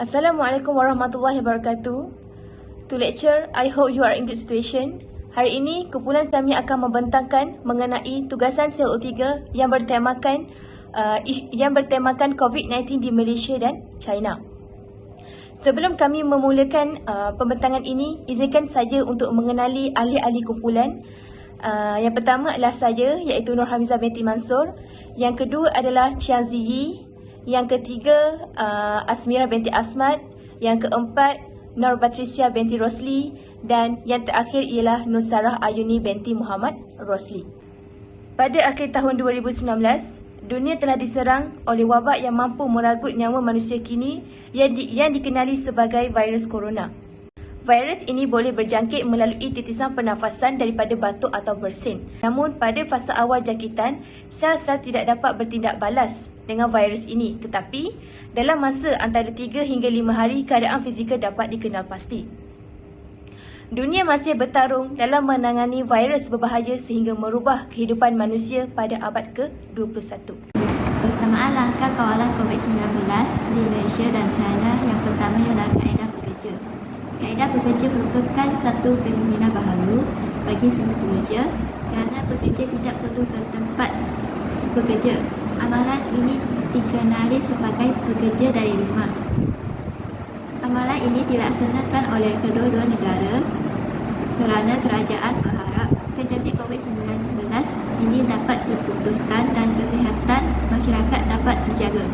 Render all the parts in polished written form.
Assalamualaikum warahmatullahi wabarakatuh. To lecture, I hope you are in good situation. Hari ini, kumpulan kami akan membentangkan mengenai tugasan CO3 yang bertemakan COVID-19 di Malaysia dan China. Sebelum kami memulakan pembentangan ini, izinkan saja untuk mengenali ahli-ahli kumpulan. Yang pertama adalah saya, iaitu Nur Hamizah binti Mansur. Yang kedua adalah Chiang Ziyi. Yang ketiga, Asmira binti Asmat. Yang keempat, Nur Patricia binti Rosli. Dan yang terakhir ialah Nur Sarah Ayuni binti Muhammad Rosli. Pada akhir tahun 2019, dunia telah diserang oleh wabak yang mampu meragut nyawa manusia kini yang dikenali sebagai virus corona. Virus ini boleh berjangkit melalui titisan pernafasan daripada batuk atau bersin. Namun pada fasa awal jangkitan, sel-sel tidak dapat bertindak balas dengan virus ini. Tetapi, dalam masa antara 3 hingga 5 hari, keadaan fizikal dapat dikenal pasti. Dunia masih bertarung dalam menangani virus berbahaya sehingga merubah kehidupan manusia pada abad ke-21. Bersamaan langkah kawalan COVID-19 di Malaysia dan China, yang pertama ialah kaedah bekerja. Kaedah bekerja merupakan satu fenomena baharu bagi semua pekerja kerana pekerja tidak perlu ke tempat bekerja. Amalan ini dikenali sebagai bekerja dari rumah. Amalan ini dilaksanakan oleh kedua-dua negara kerana kerajaan berharap pandemik COVID-19 ini dapat diputuskan dan kesihatan masyarakat dapat dijaga.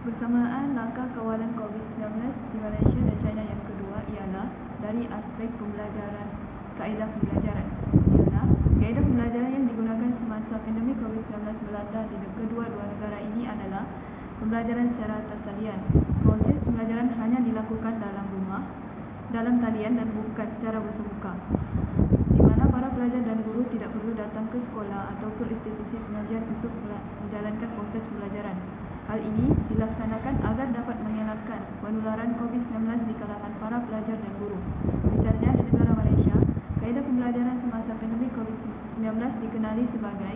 Bersamaan langkah kawalan COVID-19 di Malaysia dan China yang kedua ialah dari aspek pembelajaran, kaedah pembelajaran. Kaedah pembelajaran yang digunakan semasa pandemik COVID-19 melanda di kedua-dua negara ini adalah pembelajaran secara atas talian. Proses pembelajaran hanya dilakukan dalam rumah, dalam talian dan bukan secara bersemuka, di mana para pelajar dan guru tidak perlu datang ke sekolah atau ke institusi pengajian untuk menjalankan proses pembelajaran. Hal ini dilaksanakan agar dapat mengelakkan penularan COVID-19 di kalangan para pelajar dan guru. Misalnya di negara Malaysia, kaedah pembelajaran semasa pandemik COVID-19 dikenali sebagai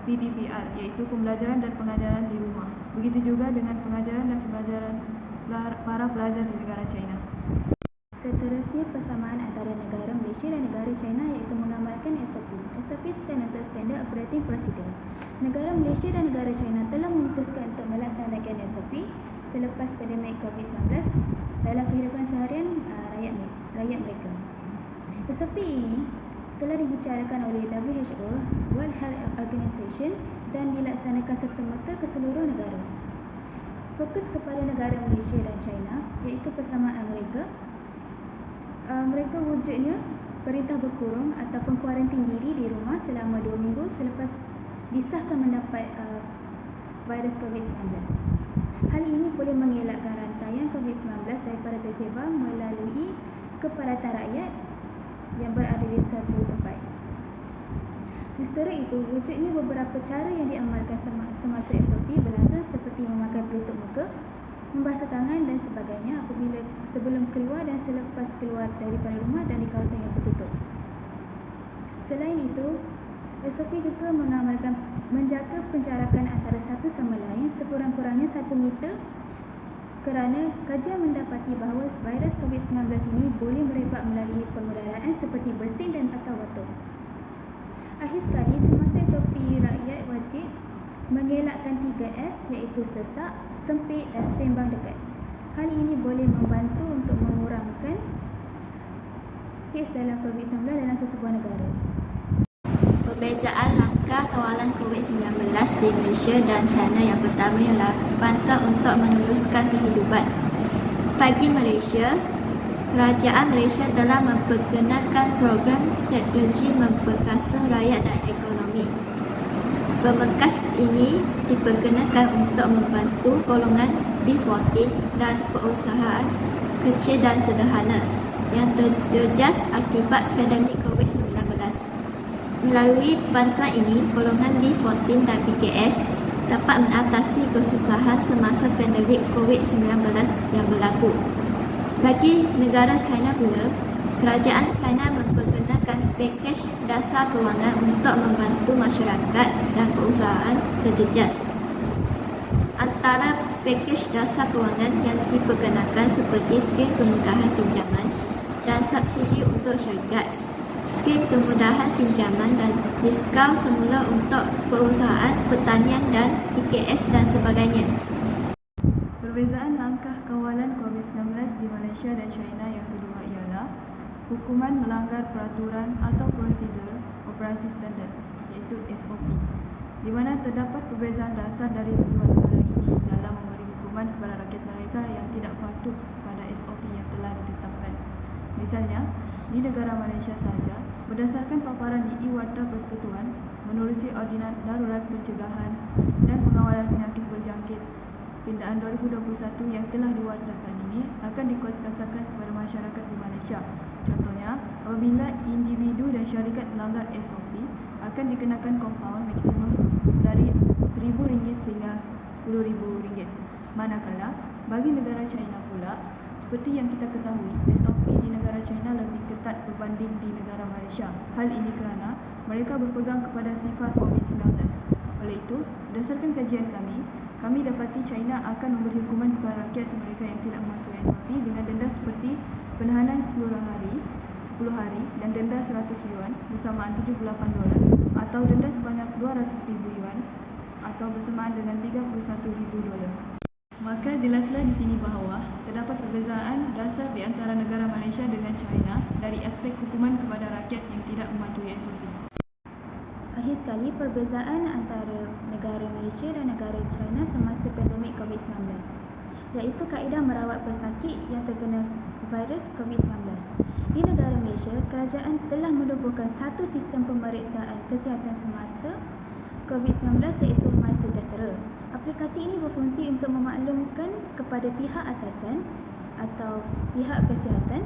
PDPR, iaitu pembelajaran dan pengajaran di rumah. Begitu juga dengan pengajaran dan pembelajaran para pelajar di negara China. Seterusnya, persamaan antara negara Malaysia dan negara China iaitu mengamalkan SOP. SOP stand untuk Standard Operating Procedure. Negara Malaysia dan negara China telah memutuskan untuk melaksanakan SOP selepas pandemik COVID-19 dalam kehidupan seharian rakyat mereka. SOP ini telah dibicarakan oleh WHO, World Health Organization, dan dilaksanakan serta-merta ke seluruh negara. Fokus kepada negara Malaysia dan China iaitu persamaan mereka. Mereka wujudnya perintah berkurung ataupun kuarantin diri di rumah selama 2 minggu selepas disahkan mendapat virus COVID-19. Hal ini boleh mengelakkan rantaian COVID-19 daripada tersebar melalui kepadatan rakyat yang berada di satu tempat. Justru itu, wujudnya beberapa cara yang diamalkan semasa SOP berlangsung seperti memakai pelitup muka, membasuh tangan dan sebagainya apabila sebelum keluar dan selepas keluar daripada rumah dan di kawasan yang tertutup. Selain itu, SOP juga menjaga penjarakan antara satu sama lain sekurang-kurangnya 1 meter kerana kajian mendapati bahawa virus COVID-19 ini boleh merebak melalui pengudaraan seperti bersin dan atau batuk. Akhir sekali, semasa SOP rakyat wajib mengelakkan 3S iaitu sesak, sempit dan sembang dekat. Hal ini boleh membantu untuk mengurangkan kes dalam COVID-19 dalam sesebuah negara. Perbezaan langkah kawalan COVID-19 di Malaysia dan China yang pertama ialah bantuan untuk meneruskan kehidupan. Bagi Malaysia, kerajaan Malaysia telah memperkenalkan program strategi memperkasa rakyat dan ekonomi. Pembekas ini diperkenalkan untuk membantu golongan B14 dan perusahaan kecil dan sederhana yang terjejas akibat pandemik COVID-19. Melalui bantuan ini, golongan B14 dan PKS dapat mengatasi kesusahan semasa pandemik COVID-19 yang berlaku. Bagi negara China pula, kerajaan China memperkenalkan pakej dasar kewangan untuk membantu masyarakat dan perusahaan terjejas. Antara pakej dasar kewangan yang diperkenalkan seperti skim kemudahan pinjaman dan subsidi untuk syarikat, skim kemudahan pinjaman dan diskaun semula untuk perusahaan, pertanian dan PKS dan sebagainya. Perbezaan langkah kawalan COVID-19 di Malaysia dan China yang kedua ialah hukuman melanggar peraturan atau prosedur operasi standard iaitu SOP, di mana terdapat perbezaan dasar dari kedua negara ini dalam memberi hukuman kepada rakyat mereka yang tidak patuh pada SOP yang telah ditetapkan. Misalnya, di negara Malaysia sahaja, berdasarkan paparan di E-Warta Persekutuan menerusi Ordinans Darurat Pencegahan dan Pengawalan Penyakit Berjangkit Pindaan 2021 yang telah diwartakan ini akan dikuatkuasakan kepada masyarakat di Malaysia. Contohnya, apabila individu dan syarikat melanggar SOP, akan dikenakan kompaun maksimum dari RM1,000 sehingga RM10,000. Manakala, bagi negara China pula, seperti yang kita ketahui, SOP di negara China lebih ketat berbanding di negara Malaysia. Hal ini kerana mereka berpegang kepada sifar COVID-19. Oleh itu, berdasarkan kajian kami dapati China akan memberi hukuman kepada rakyat mereka yang tidak mematuhi SOP dengan denda seperti penahanan 10 hari dan denda $100 bersamaan $78 atau denda sebanyak $200,000 atau bersamaan dengan $31,000. Maka jelaslah di sini bahawa terdapat perbezaan dasar di antara negara Malaysia dengan China dari aspek hukuman kepada rakyat yang tidak mematuhi SOP. Akhir sekali, perbezaan antara negara Malaysia dan negara China semasa pandemik COVID-19, iaitu kaedah merawat pesakit yang terkena virus COVID-19. Di negara Malaysia, kerajaan telah menubuhkan satu sistem pemeriksaan kesihatan semasa COVID-19 iaitu MySejahtera. Aplikasi ini berfungsi untuk memaklumkan kepada pihak atasan atau pihak kesihatan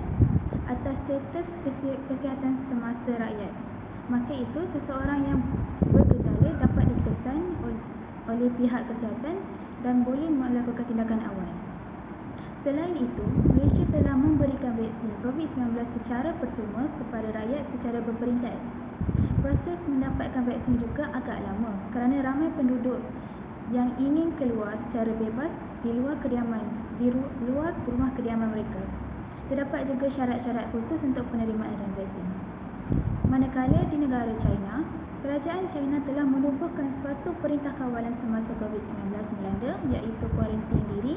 atas status kesihatan semasa rakyat. Maka itu, seseorang yang bergejala dapat dikesan oleh pihak kesihatan dan boleh melakukan tindakan awal. Selain itu, Malaysia telah memberikan vaksin COVID-19 secara pertama kepada rakyat secara berperingkat. Proses mendapatkan vaksin juga agak lama kerana ramai penduduk yang ingin keluar secara bebas di luar rumah kediaman mereka. Terdapat juga syarat-syarat khusus untuk penerimaan vaksin. Manakala di negara China, kerajaan China telah menubuhkan suatu perintah kawalan semasa COVID-19 melanda, iaitu kuarantin diri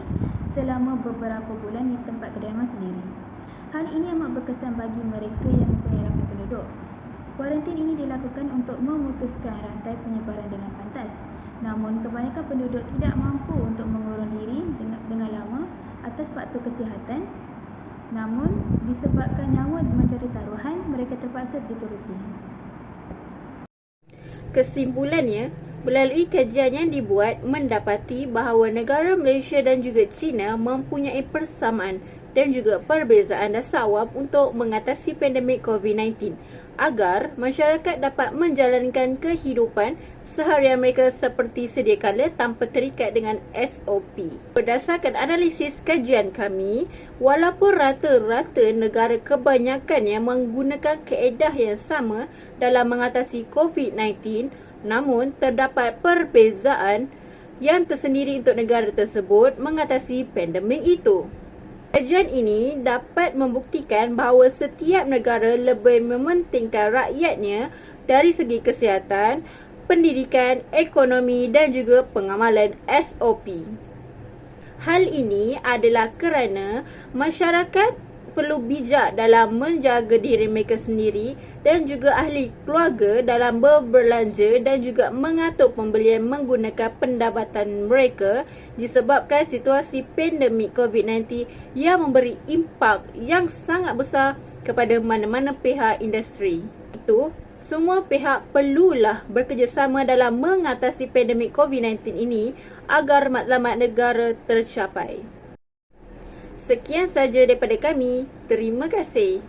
selama beberapa bulan di tempat kediaman sendiri. Hal ini amat berkesan bagi mereka yang mempunyai ramai penduduk. Kuarantin ini dilakukan untuk memutuskan rantai penyebaran dengan pantas. Namun, kebanyakan penduduk tidak mampu untuk mengurung diri dengan lama atas faktor kesihatan. Namun, disebabkan nyawa menjadi taruhan, mereka terpaksa dituruti. Kesimpulannya, melalui kajian yang dibuat, mendapati bahawa negara Malaysia dan juga China mempunyai persamaan dan juga perbezaan dasar awam untuk mengatasi pandemik COVID-19 agar masyarakat dapat menjalankan kehidupan seharian mereka seperti sedia kala tanpa terikat dengan SOP. Berdasarkan analisis kajian kami, walaupun rata-rata negara kebanyakan yang menggunakan kaedah yang sama dalam mengatasi COVID-19, namun terdapat perbezaan yang tersendiri untuk negara tersebut mengatasi pandemik itu. Kajian ini dapat membuktikan bahawa setiap negara lebih mementingkan rakyatnya dari segi kesihatan, pendidikan, ekonomi dan juga pengamalan SOP. Hal ini adalah kerana masyarakat perlu bijak dalam menjaga diri mereka sendiri dan juga ahli keluarga dalam berbelanja dan juga mengatur pembelian menggunakan pendapatan mereka disebabkan situasi pandemik COVID-19 yang memberi impak yang sangat besar kepada mana-mana pihak industri. Itu, semua pihak perlulah bekerjasama dalam mengatasi pandemik COVID-19 ini agar matlamat negara tercapai. Sekian saja daripada kami. Terima kasih.